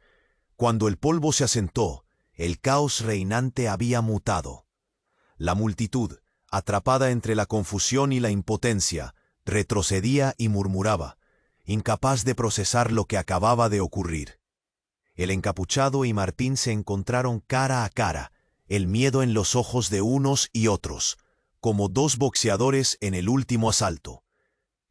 Cuando el polvo se asentó, el caos reinante había mutado. La multitud, atrapada entre la confusión y la impotencia, retrocedía y murmuraba, incapaz de procesar lo que acababa de ocurrir. El encapuchado y Martín se encontraron cara a cara, el miedo en los ojos de unos y otros, como dos boxeadores en el último asalto.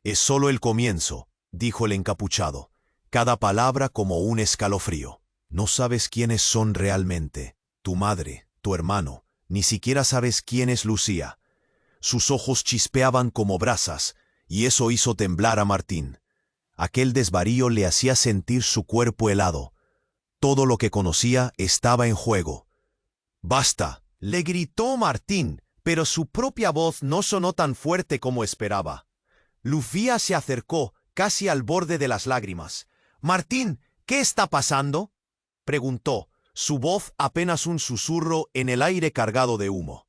«Es solo el comienzo», dijo el encapuchado, cada palabra como un escalofrío. «No sabes quiénes son realmente, tu madre, tu hermano, ni siquiera sabes quién es Lucía». Sus ojos chispeaban como brasas, y eso hizo temblar a Martín. Aquel desvarío le hacía sentir su cuerpo helado. Todo lo que conocía estaba en juego. «¡Basta!», le gritó Martín, pero su propia voz no sonó tan fuerte como esperaba. Lucía se acercó, casi al borde de las lágrimas. «Martín, ¿qué está pasando?», preguntó, su voz apenas un susurro en el aire cargado de humo.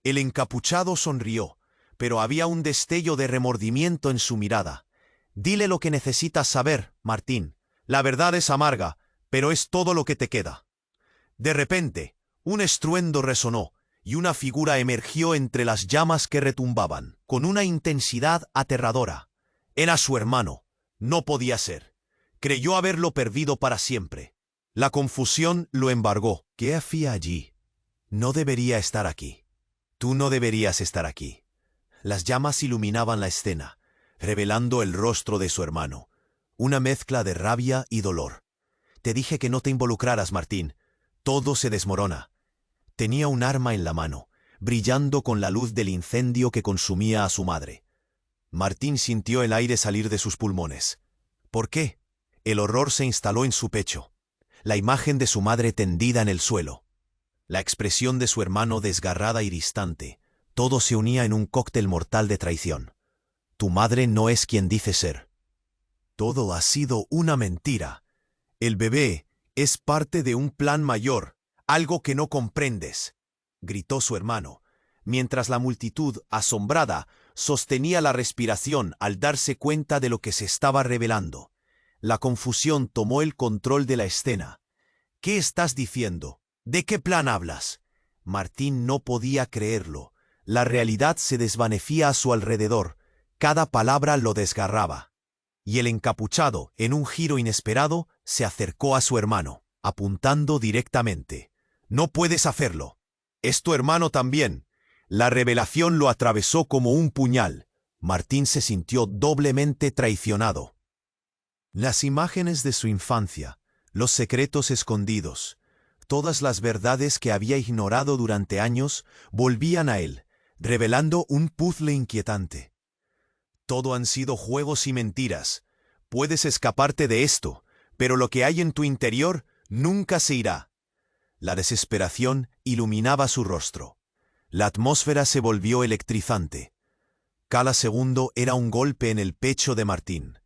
El encapuchado sonrió, pero había un destello de remordimiento en su mirada. «Dile lo que necesitas saber, Martín. La verdad es amarga, pero es todo lo que te queda». De repente, un estruendo resonó, y una figura emergió entre las llamas que retumbaban, con una intensidad aterradora. Era su hermano. No podía ser. Creyó haberlo perdido para siempre. La confusión lo embargó. «¿Qué hacía allí? No debería estar aquí. Tú no deberías estar aquí». Las llamas iluminaban la escena, revelando el rostro de su hermano, una mezcla de rabia y dolor. «Te dije que no te involucraras, Martín. Todo se desmorona». Tenía un arma en la mano, brillando con la luz del incendio que consumía a su madre. Martín sintió el aire salir de sus pulmones. ¿Por qué? El horror se instaló en su pecho. La imagen de su madre tendida en el suelo. La expresión de su hermano desgarrada y distante. Todo se unía en un cóctel mortal de traición. «Tu madre no es quien dice ser. Todo ha sido una mentira. El bebé es parte de un plan mayor. Algo que no comprendes, gritó su hermano, mientras la multitud, asombrada, sostenía la respiración al darse cuenta de lo que se estaba revelando. La confusión tomó el control de la escena. ¿Qué estás diciendo? ¿De qué plan hablas? Martín no podía creerlo. La realidad se desvanecía a su alrededor. Cada palabra lo desgarraba. Y el encapuchado, en un giro inesperado, se acercó a su hermano, apuntando directamente. «No puedes hacerlo. Es tu hermano también». La revelación lo atravesó como un puñal. Martín se sintió doblemente traicionado. Las imágenes de su infancia, los secretos escondidos, todas las verdades que había ignorado durante años, volvían a él, revelando un puzzle inquietante. Todo han sido juegos y mentiras. Puedes escaparte de esto, pero lo que hay en tu interior nunca se irá. La desesperación iluminaba su rostro. La atmósfera se volvió electrizante. Cada segundo era un golpe en el pecho de Martín.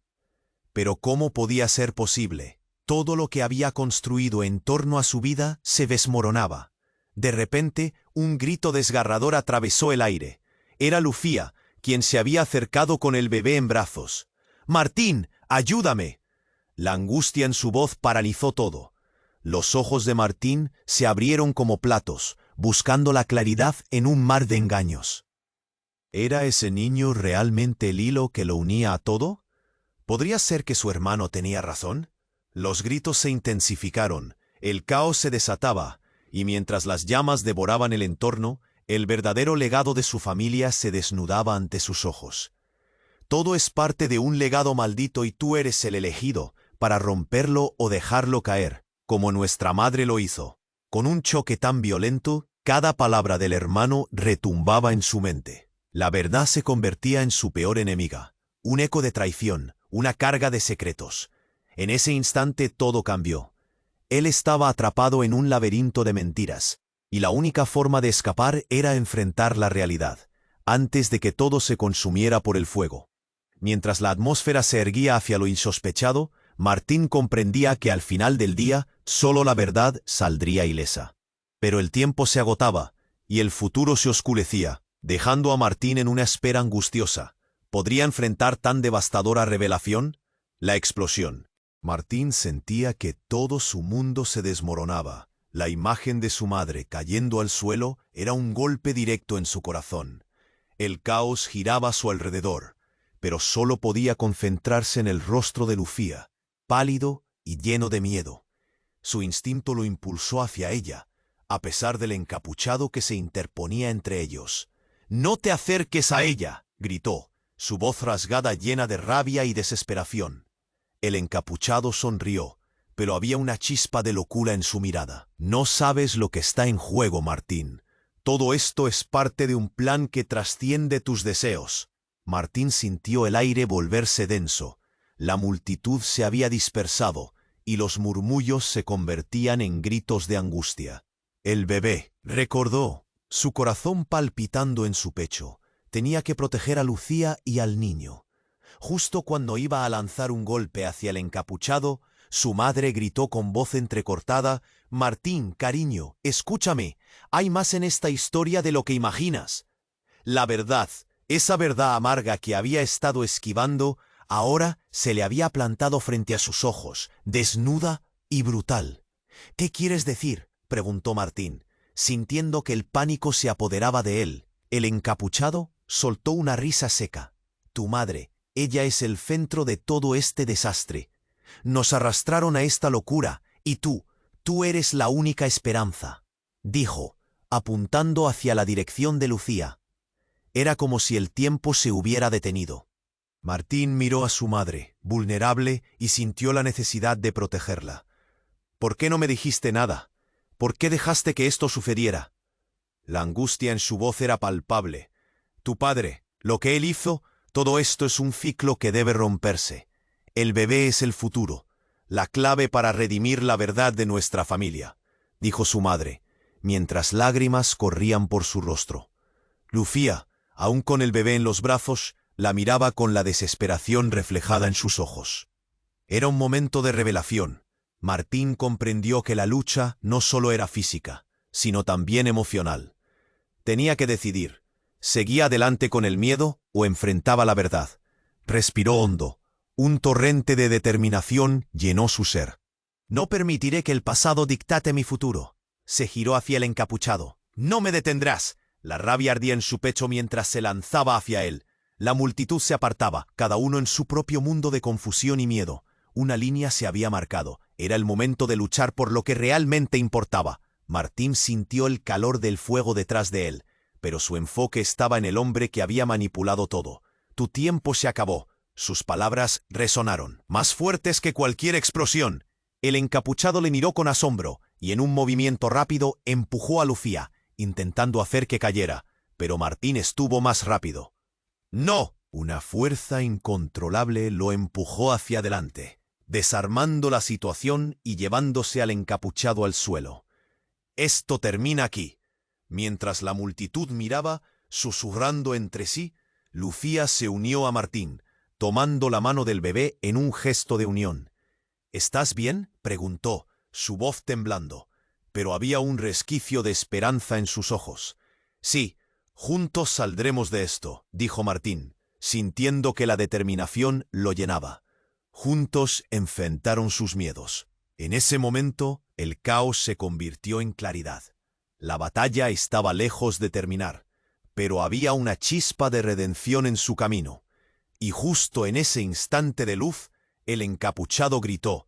Pero ¿cómo podía ser posible? Todo lo que había construido en torno a su vida se desmoronaba. De repente, un grito desgarrador atravesó el aire. Era Lucía, quien se había acercado con el bebé en brazos. «¡Martín, ayúdame!». La angustia en su voz paralizó todo. Los ojos de Martín se abrieron como platos, buscando la claridad en un mar de engaños. ¿Era ese niño realmente el hilo que lo unía a todo? ¿Podría ser que su hermano tenía razón? Los gritos se intensificaron, el caos se desataba, y mientras las llamas devoraban el entorno, el verdadero legado de su familia se desnudaba ante sus ojos. Todo es parte de un legado maldito y tú eres el elegido para romperlo o dejarlo caer, como nuestra madre lo hizo. Con un choque tan violento, cada palabra del hermano retumbaba en su mente. La verdad se convertía en su peor enemiga, un eco de traición, una carga de secretos. En ese instante todo cambió. Él estaba atrapado en un laberinto de mentiras, y la única forma de escapar era enfrentar la realidad, antes de que todo se consumiera por el fuego. Mientras la atmósfera se erguía hacia lo insospechado, Martín comprendía que al final del día solo la verdad saldría ilesa. Pero el tiempo se agotaba, y el futuro se oscurecía, dejando a Martín en una espera angustiosa. ¿Podría enfrentar tan devastadora revelación? La explosión. Martín sentía que todo su mundo se desmoronaba. La imagen de su madre cayendo al suelo era un golpe directo en su corazón. El caos giraba a su alrededor, pero solo podía concentrarse en el rostro de Lucía, pálido y lleno de miedo. Su instinto lo impulsó hacia ella, a pesar del encapuchado que se interponía entre ellos. «¡No te acerques a ella!», gritó, su voz rasgada llena de rabia y desesperación. El encapuchado sonrió, pero había una chispa de locura en su mirada. «No sabes lo que está en juego, Martín. Todo esto es parte de un plan que trasciende tus deseos». Martín sintió el aire volverse denso. La multitud se había dispersado, y los murmullos se convertían en gritos de angustia. «El bebé», recordó, su corazón palpitando en su pecho. Tenía que proteger a Lucía y al niño. Justo cuando iba a lanzar un golpe hacia el encapuchado, su madre gritó con voz entrecortada: «Martín, cariño, escúchame, hay más en esta historia de lo que imaginas». La verdad, esa verdad amarga que había estado esquivando, ahora se le había plantado frente a sus ojos, desnuda y brutal. «¿Qué quieres decir?», preguntó Martín, sintiendo que el pánico se apoderaba de él. El encapuchado soltó una risa seca. «Tu madre, ella es el centro de todo este desastre. Nos arrastraron a esta locura, y tú eres la única esperanza», dijo, apuntando hacia la dirección de Lucía. Era como si el tiempo se hubiera detenido. Martín miró a su madre, vulnerable, y sintió la necesidad de protegerla. «¿Por qué no me dijiste nada? ¿Por qué dejaste que esto sucediera?». La angustia en su voz era palpable. «Tu padre, lo que él hizo, todo esto es un ciclo que debe romperse. El bebé es el futuro, la clave para redimir la verdad de nuestra familia», dijo su madre, mientras lágrimas corrían por su rostro. Lucía, aún con el bebé en los brazos, la miraba con la desesperación reflejada en sus ojos. Era un momento de revelación. Martín comprendió que la lucha no solo era física, sino también emocional. Tenía que decidir, ¿seguía adelante con el miedo o enfrentaba la verdad? Respiró hondo. Un torrente de determinación llenó su ser. No permitiré que el pasado dictate mi futuro. Se giró hacia el encapuchado. ¡No me detendrás! La rabia ardía en su pecho mientras se lanzaba hacia él. La multitud se apartaba, cada uno en su propio mundo de confusión y miedo. Una línea se había marcado. Era el momento de luchar por lo que realmente importaba. Martín sintió el calor del fuego detrás de él, pero su enfoque estaba en el hombre que había manipulado todo. Tu tiempo se acabó. Sus palabras resonaron, más fuertes que cualquier explosión. El encapuchado le miró con asombro y en un movimiento rápido empujó a Lucía, intentando hacer que cayera, pero Martín estuvo más rápido. ¡No! Una fuerza incontrolable lo empujó hacia adelante, desarmando la situación y llevándose al encapuchado al suelo. Esto termina aquí. Mientras la multitud miraba, susurrando entre sí, Lucía se unió a Martín, tomando la mano del bebé en un gesto de unión. ¿Estás bien?, preguntó, su voz temblando, pero había un resquicio de esperanza en sus ojos. Sí, juntos saldremos de esto, dijo Martín, sintiendo que la determinación lo llenaba. Juntos enfrentaron sus miedos. En ese momento, el caos se convirtió en claridad. La batalla estaba lejos de terminar, pero había una chispa de redención en su camino. Y justo en ese instante de luz, el encapuchado gritó: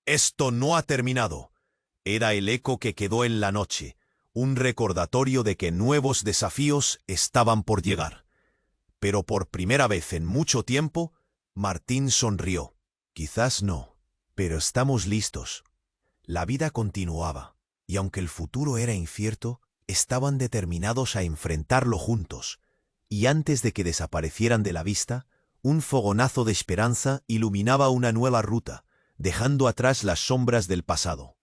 «¡Esto no ha terminado!». Era el eco que quedó en la noche, un recordatorio de que nuevos desafíos estaban por llegar. Pero por primera vez en mucho tiempo, Martín sonrió. Quizás no, pero estamos listos. La vida continuaba, y aunque el futuro era incierto, estaban determinados a enfrentarlo juntos. Y antes de que desaparecieran de la vista, un fogonazo de esperanza iluminaba una nueva ruta, dejando atrás las sombras del pasado.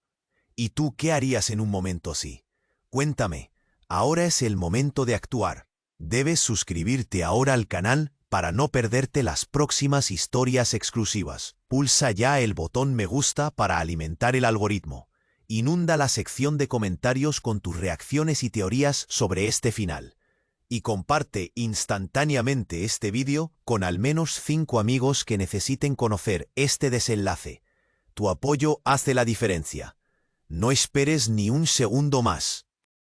¿Y tú qué harías en un momento así? Cuéntame, ahora es el momento de actuar. Debes suscribirte ahora al canal para no perderte las próximas historias exclusivas. Pulsa ya el botón me gusta para alimentar el algoritmo. Inunda la sección de comentarios con tus reacciones y teorías sobre este final. Y comparte instantáneamente este vídeo con al menos 5 amigos que necesiten conocer este desenlace. Tu apoyo hace la diferencia. No esperes ni un segundo más.